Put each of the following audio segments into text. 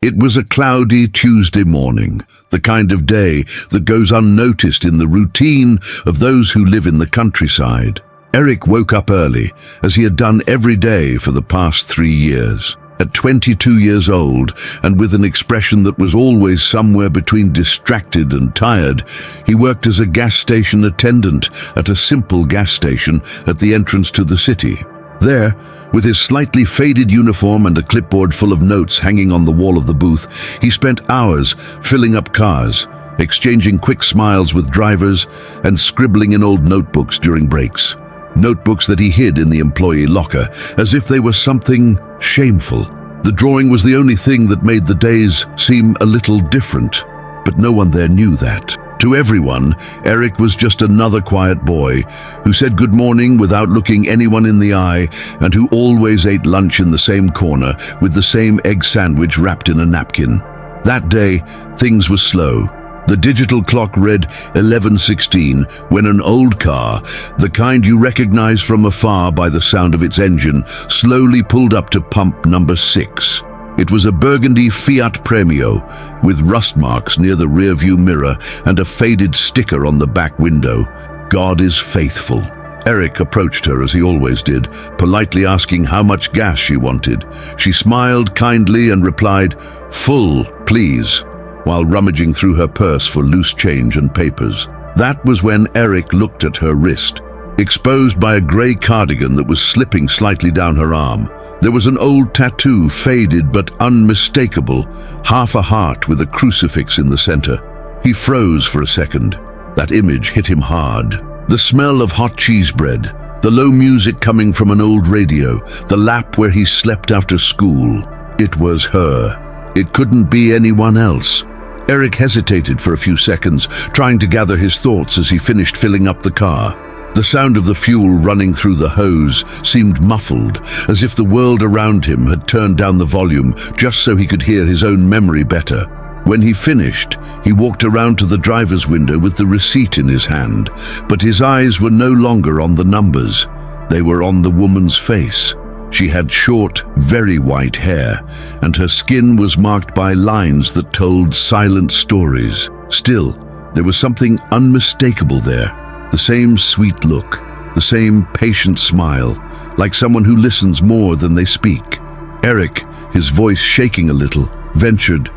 It was a cloudy Tuesday morning, the kind of day that goes unnoticed in the routine of those who live in the countryside. Eric woke up early, as he had done every day for the past 3 years. At 22 years old, and with an expression that was always somewhere between distracted and tired, he worked as a gas station attendant at a simple gas station at the entrance to the city. There, with his slightly faded uniform and a clipboard full of notes hanging on the wall of the booth, he spent hours filling up cars, exchanging quick smiles with drivers, and scribbling in old notebooks during breaks. Notebooks that he hid in the employee locker, as if they were something shameful. The drawing was the only thing that made the days seem a little different, but no one there knew that. To everyone, Eric was just another quiet boy who said good morning without looking anyone in the eye, and who always ate lunch in the same corner with the same egg sandwich wrapped in a napkin. That day, things were slow. The digital clock read 11:16 when an old car, the kind you recognize from afar by the sound of its engine, slowly pulled up to pump number 6. It was a burgundy Fiat Premio with rust marks near the rearview mirror and a faded sticker on the back window. God is faithful. Eric approached her as he always did, politely asking how much gas she wanted. She smiled kindly and replied, "Full, please," while rummaging through her purse for loose change and papers. That was when Eric looked at her wrist, exposed by a grey cardigan that was slipping slightly down her arm. There was an old tattoo, faded but unmistakable, half a heart with a crucifix in the center. He froze for a second. That image hit him hard. The smell of hot cheese bread, the low music coming from an old radio, the lap where he slept after school. It was her. It couldn't be anyone else. Eric hesitated for a few seconds, trying to gather his thoughts as he finished filling up the car. The sound of the fuel running through the hose seemed muffled, as if the world around him had turned down the volume just so he could hear his own memory better. When he finished, he walked around to the driver's window with the receipt in his hand, but his eyes were no longer on the numbers. They were on the woman's face. She had short, very white hair, and her skin was marked by lines that told silent stories. Still, there was something unmistakable there. The same sweet look, the same patient smile, like someone who listens more than they speak. Eric, his voice shaking a little, ventured,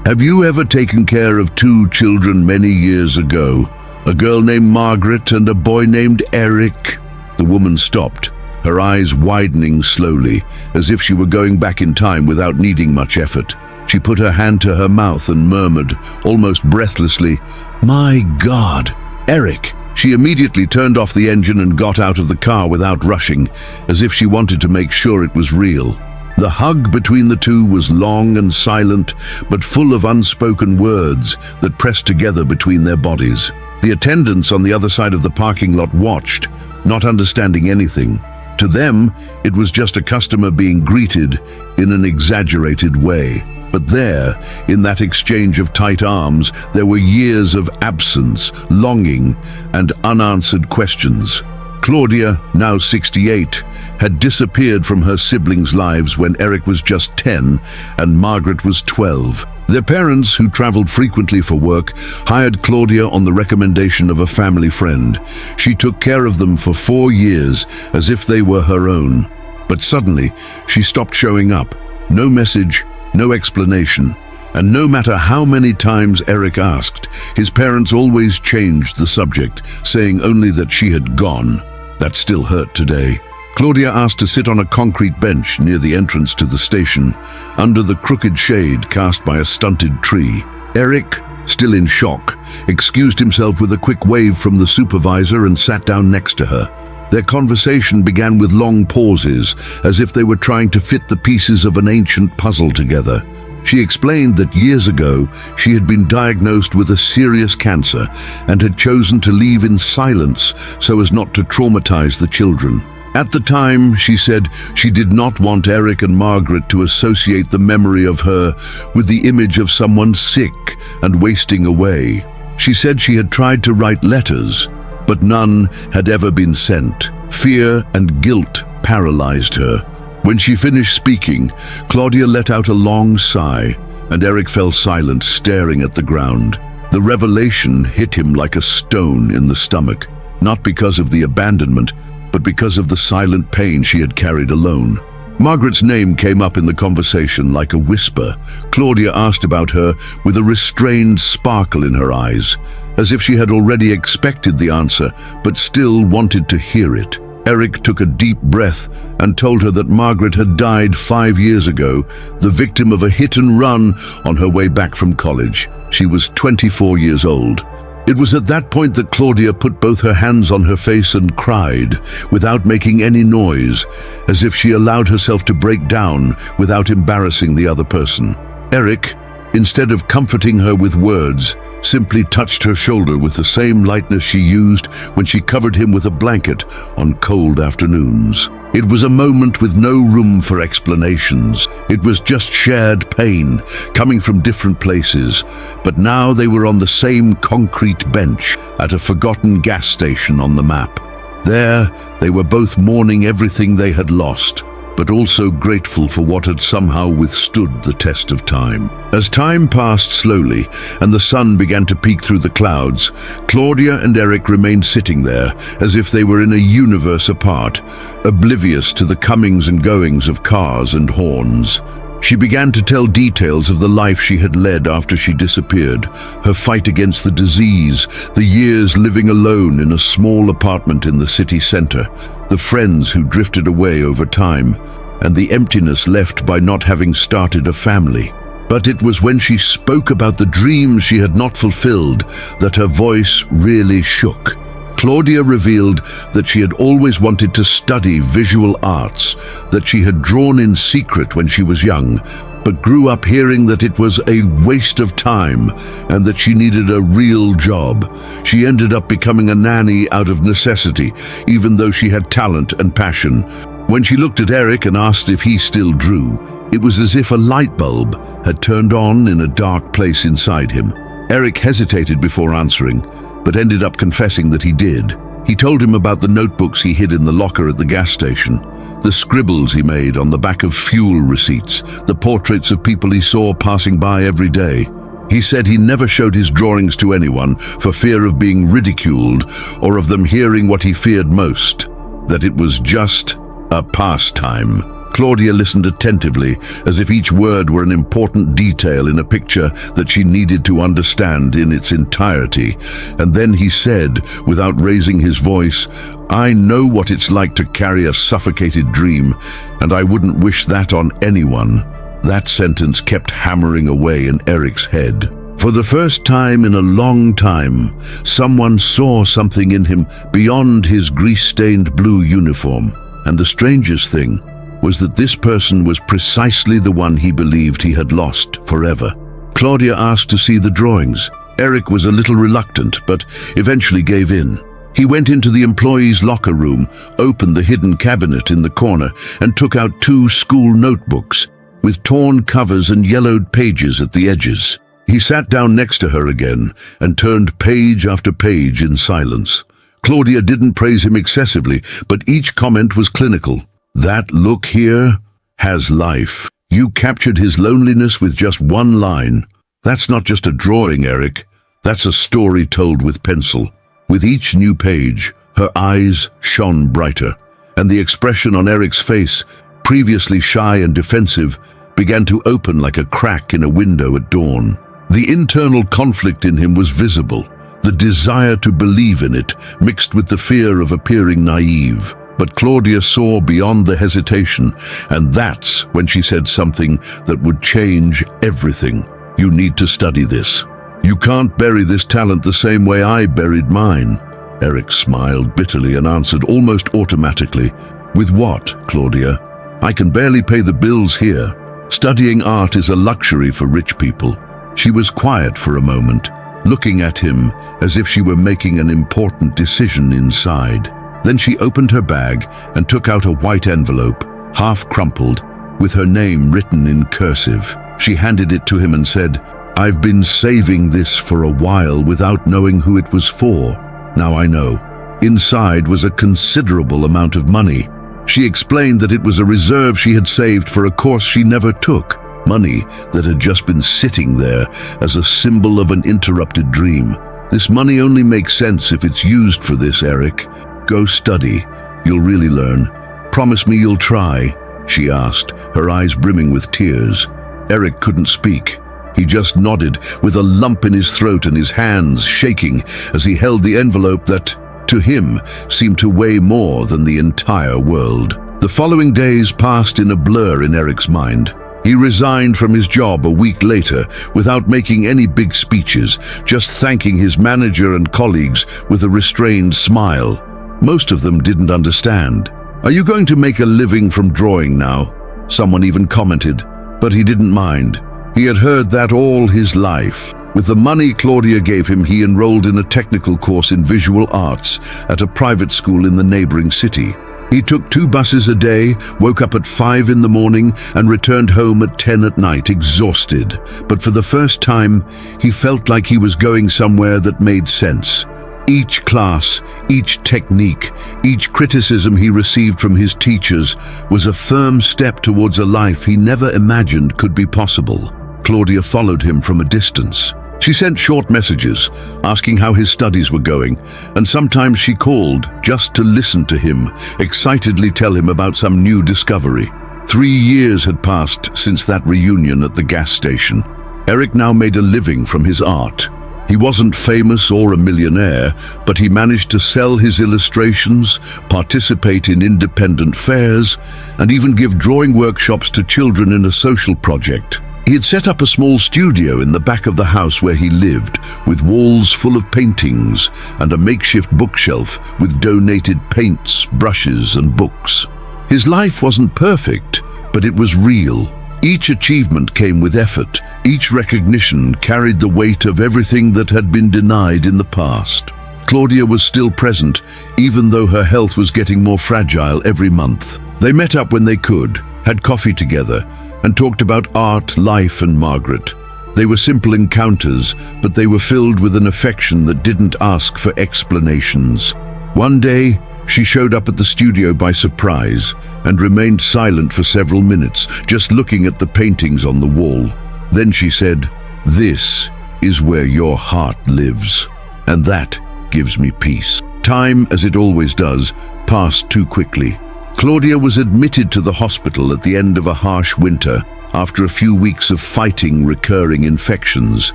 Have you ever taken care of 2 children many years ago? A girl named Margaret and a boy named Eric?" The woman stopped, her eyes widening slowly, as if she were going back in time without needing much effort. She put her hand to her mouth and murmured, almost breathlessly, "My God, Eric!" She immediately turned off the engine and got out of the car without rushing, as if she wanted to make sure it was real. The hug between the two was long and silent, but full of unspoken words that pressed together between their bodies. The attendants on the other side of the parking lot watched, not understanding anything. To them, it was just a customer being greeted in an exaggerated way. But there, in that exchange of tight arms, there were years of absence, longing, and unanswered questions. Claudia, now 68, had disappeared from her siblings' lives when Eric was just 10 and Margaret was 12. Their parents, who traveled frequently for work, hired Claudia on the recommendation of a family friend. She took care of them for 4 years as if they were her own. But suddenly, she stopped showing up. No message, no explanation. And no matter how many times Eric asked, his parents always changed the subject, saying only that she had gone. That still hurt today. Claudia asked to sit on a concrete bench near the entrance to the station, under the crooked shade cast by a stunted tree. Eric, still in shock, excused himself with a quick wave from the supervisor and sat down next to her. Their conversation began with long pauses, as if they were trying to fit the pieces of an ancient puzzle together. She explained that years ago she had been diagnosed with a serious cancer and had chosen to leave in silence so as not to traumatize the children. At the time, she said, she did not want Eric and Margaret to associate the memory of her with the image of someone sick and wasting away. She said she had tried to write letters, but none had ever been sent. Fear and guilt paralyzed her. When she finished speaking, Claudia let out a long sigh, and Eric fell silent, staring at the ground. The revelation hit him like a stone in the stomach, not because of the abandonment, but because of the silent pain she had carried alone. Margaret's name came up in the conversation like a whisper. Claudia asked about her with a restrained sparkle in her eyes, as if she had already expected the answer, but still wanted to hear it. Eric took a deep breath and told her that Margaret had died 5 years ago, the victim of a hit and run on her way back from college. She was 24 years old. It was at that point that Claudia put both her hands on her face and cried, without making any noise, as if she allowed herself to break down without embarrassing the other person. Eric, instead of comforting her with words, simply touched her shoulder with the same lightness she used when she covered him with a blanket on cold afternoons. It was a moment with no room for explanations. It was just shared pain, coming from different places, but now they were on the same concrete bench at a forgotten gas station on the map. There, they were both mourning everything they had lost, but also grateful for what had somehow withstood the test of time. As time passed slowly and the sun began to peek through the clouds, Claudia and Eric remained sitting there as if they were in a universe apart, oblivious to the comings and goings of cars and horns. She began to tell details of the life she had led after she disappeared, her fight against the disease, the years living alone in a small apartment in the city center, the friends who drifted away over time, and the emptiness left by not having started a family. But it was when she spoke about the dreams she had not fulfilled that her voice really shook. Claudia revealed that she had always wanted to study visual arts, that she had drawn in secret when she was young, but grew up hearing that it was a waste of time and that she needed a real job. She ended up becoming a nanny out of necessity, even though she had talent and passion. When she looked at Eric and asked if he still drew, it was as if a light bulb had turned on in a dark place inside him. Eric hesitated before answering, but ended up confessing that he did. He told him about the notebooks he hid in the locker at the gas station, the scribbles he made on the back of fuel receipts, the portraits of people he saw passing by every day. He said he never showed his drawings to anyone for fear of being ridiculed or of them hearing what he feared most, that it was just a pastime. Claudia listened attentively, as if each word were an important detail in a picture that she needed to understand in its entirety. And then he said, without raising his voice, "I know what it's like to carry a suffocated dream, and I wouldn't wish that on anyone." That sentence kept hammering away in Eric's head. For the first time in a long time, someone saw something in him beyond his grease-stained blue uniform. And the strangest thing was that this person was precisely the one he believed he had lost forever. Claudia asked to see the drawings. Eric was a little reluctant, but eventually gave in. He went into the employee's locker room, opened the hidden cabinet in the corner, and took out 2 school notebooks with torn covers and yellowed pages at the edges. He sat down next to her again and turned page after page in silence. Claudia didn't praise him excessively, but each comment was clinical. "That look here has life. You captured his loneliness with just one line. That's not just a drawing, Eric. That's a story told with pencil." With each new page, her eyes shone brighter, and the expression on Eric's face, previously shy and defensive, began to open like a crack in a window at dawn. The internal conflict in him was visible, the desire to believe in it, mixed with the fear of appearing naive. But Claudia saw beyond the hesitation, and that's when she said something that would change everything. "You need to study this. You can't bury this talent the same way I buried mine." Eric smiled bitterly and answered almost automatically, "With what, Claudia? I can barely pay the bills here. Studying art is a luxury for rich people." She was quiet for a moment, looking at him as if she were making an important decision inside. Then she opened her bag and took out a white envelope, half crumpled, with her name written in cursive. She handed it to him and said, "I've been saving this for a while without knowing who it was for. Now I know." Inside was a considerable amount of money. She explained that it was a reserve she had saved for a course she never took, money that had just been sitting there as a symbol of an interrupted dream. This money only makes sense if it's used for this, Eric. Go study. You'll really learn. Promise me you'll try, she asked, her eyes brimming with tears. Eric couldn't speak. He just nodded, with a lump in his throat and his hands shaking as he held the envelope that, to him, seemed to weigh more than the entire world. The following days passed in a blur in Eric's mind. He resigned from his job a week later without making any big speeches, just thanking his manager and colleagues with a restrained smile. Most of them didn't understand. "Are you going to make a living from drawing now?" Someone even commented, but he didn't mind. He had heard that all his life. With the money Claudia gave him, he enrolled in a technical course in visual arts at a private school in the neighboring city. He took 2 buses a day, woke up at 5 in the morning, and returned home at 10 at night, exhausted. But for the first time, he felt like he was going somewhere that made sense. Each class, each technique, each criticism he received from his teachers was a firm step towards a life he never imagined could be possible. Claudia followed him from a distance. She sent short messages, asking how his studies were going, and sometimes she called just to listen to him, excitedly tell him about some new discovery. 3 years had passed since that reunion at the gas station. Eric now made a living from his art. He wasn't famous or a millionaire, but he managed to sell his illustrations, participate in independent fairs, and even give drawing workshops to children in a social project. He had set up a small studio in the back of the house where he lived, with walls full of paintings and a makeshift bookshelf with donated paints, brushes, and books. His life wasn't perfect, but it was real. Each achievement came with effort. Each recognition carried the weight of everything that had been denied in the past. Claudia was still present, even though her health was getting more fragile every month. They met up when they could, had coffee together, and talked about art, life, and Margaret. They were simple encounters, but they were filled with an affection that didn't ask for explanations. One day, she showed up at the studio by surprise and remained silent for several minutes, just looking at the paintings on the wall. Then she said, "This is where your heart lives, and that gives me peace." Time, as it always does, passed too quickly. Claudia was admitted to the hospital at the end of a harsh winter after a few weeks of fighting recurring infections.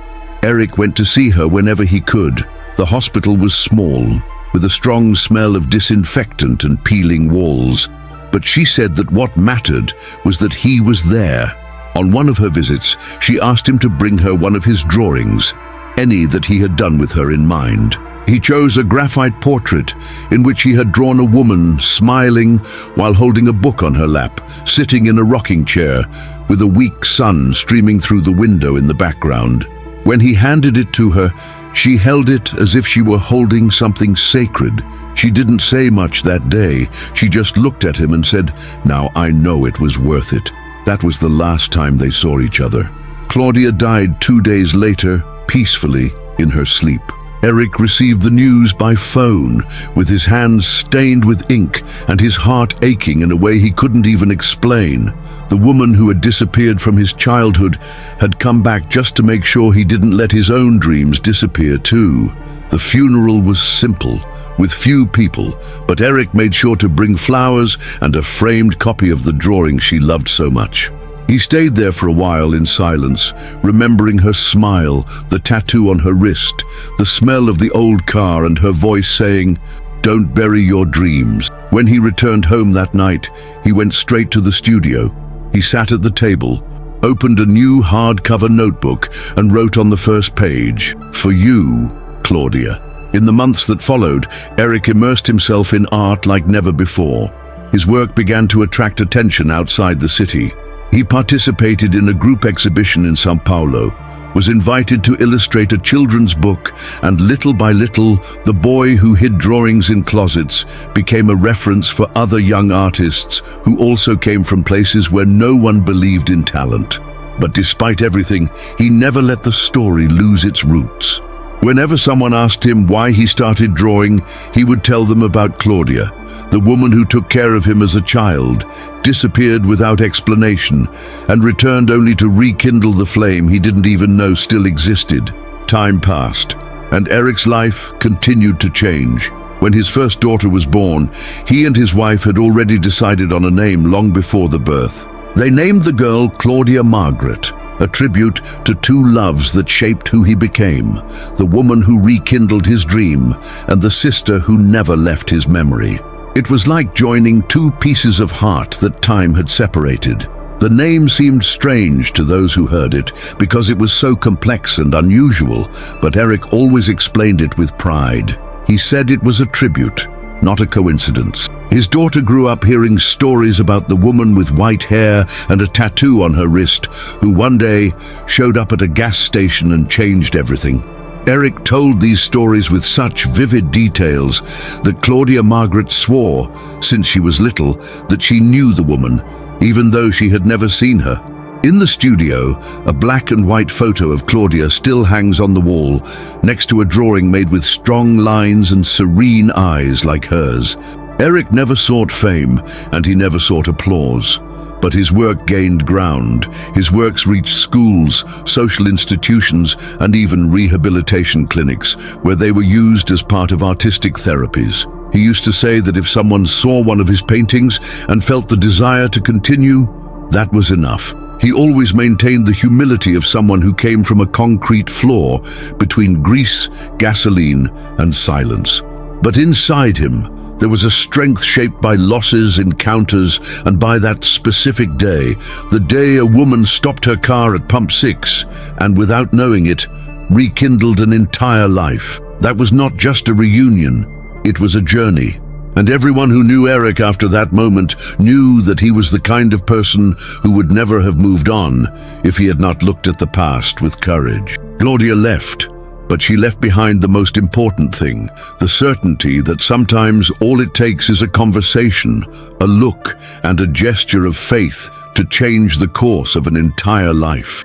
Eric went to see her whenever he could. The hospital was small, with a strong smell of disinfectant and peeling walls, but she said that what mattered was that he was there. On one of her visits, she asked him to bring her one of his drawings, any that he had done with her in mind. He chose a graphite portrait in which he had drawn a woman smiling while holding a book on her lap, sitting in a rocking chair, with a weak sun streaming through the window in the background. When he handed it to her, she held it as if she were holding something sacred. She didn't say much that day. She just looked at him and said, "Now I know it was worth it." That was the last time they saw each other. Claudia died 2 days later, peacefully, in her sleep. Eric received the news by phone, with his hands stained with ink and his heart aching in a way he couldn't even explain. The woman who had disappeared from his childhood had come back just to make sure he didn't let his own dreams disappear too. The funeral was simple, with few people, but Eric made sure to bring flowers and a framed copy of the drawing she loved so much. He stayed there for a while in silence, remembering her smile, the tattoo on her wrist, the smell of the old car, and her voice saying, "Don't bury your dreams." When he returned home that night, he went straight to the studio. He sat at the table, opened a new hardcover notebook, and wrote on the first page, "For you, Claudia." In the months that followed, Eric immersed himself in art like never before. His work began to attract attention outside the city. He participated in a group exhibition in São Paulo, was invited to illustrate a children's book, and little by little, the boy who hid drawings in closets became a reference for other young artists who also came from places where no one believed in talent. But despite everything, he never let the story lose its roots. Whenever someone asked him why he started drawing, he would tell them about Claudia, the woman who took care of him as a child, disappeared without explanation, and returned only to rekindle the flame he didn't even know still existed. Time passed, and Eric's life continued to change. When his first daughter was born, he and his wife had already decided on a name long before the birth. They named the girl Claudia Margaret, a tribute to two loves that shaped who he became, the woman who rekindled his dream and the sister who never left his memory. It was like joining two pieces of heart that time had separated. The name seemed strange to those who heard it because it was so complex and unusual, but Eric always explained it with pride. He said it was a tribute, not a coincidence. His daughter grew up hearing stories about the woman with white hair and a tattoo on her wrist, who one day showed up at a gas station and changed everything. Eric told these stories with such vivid details that Claudia Margaret swore, since she was little, that she knew the woman, even though she had never seen her. In the studio, a black and white photo of Claudia still hangs on the wall, next to a drawing made with strong lines and serene eyes like hers. Eric never sought fame, and he never sought applause. But his work gained ground. His works reached schools, social institutions, and even rehabilitation clinics, where they were used as part of artistic therapies. He used to say that if someone saw one of his paintings and felt the desire to continue, that was enough. He always maintained the humility of someone who came from a concrete floor between grease, gasoline, and silence. But inside him, there was a strength shaped by losses, encounters, and by that specific day, the day a woman stopped her car at Pump 6 and, without knowing it, rekindled an entire life. That was not just a reunion, it was a journey. And everyone who knew Eric after that moment knew that he was the kind of person who would never have moved on if he had not looked at the past with courage. Claudia left, but she left behind the most important thing, the certainty that sometimes all it takes is a conversation, a look, and a gesture of faith to change the course of an entire life.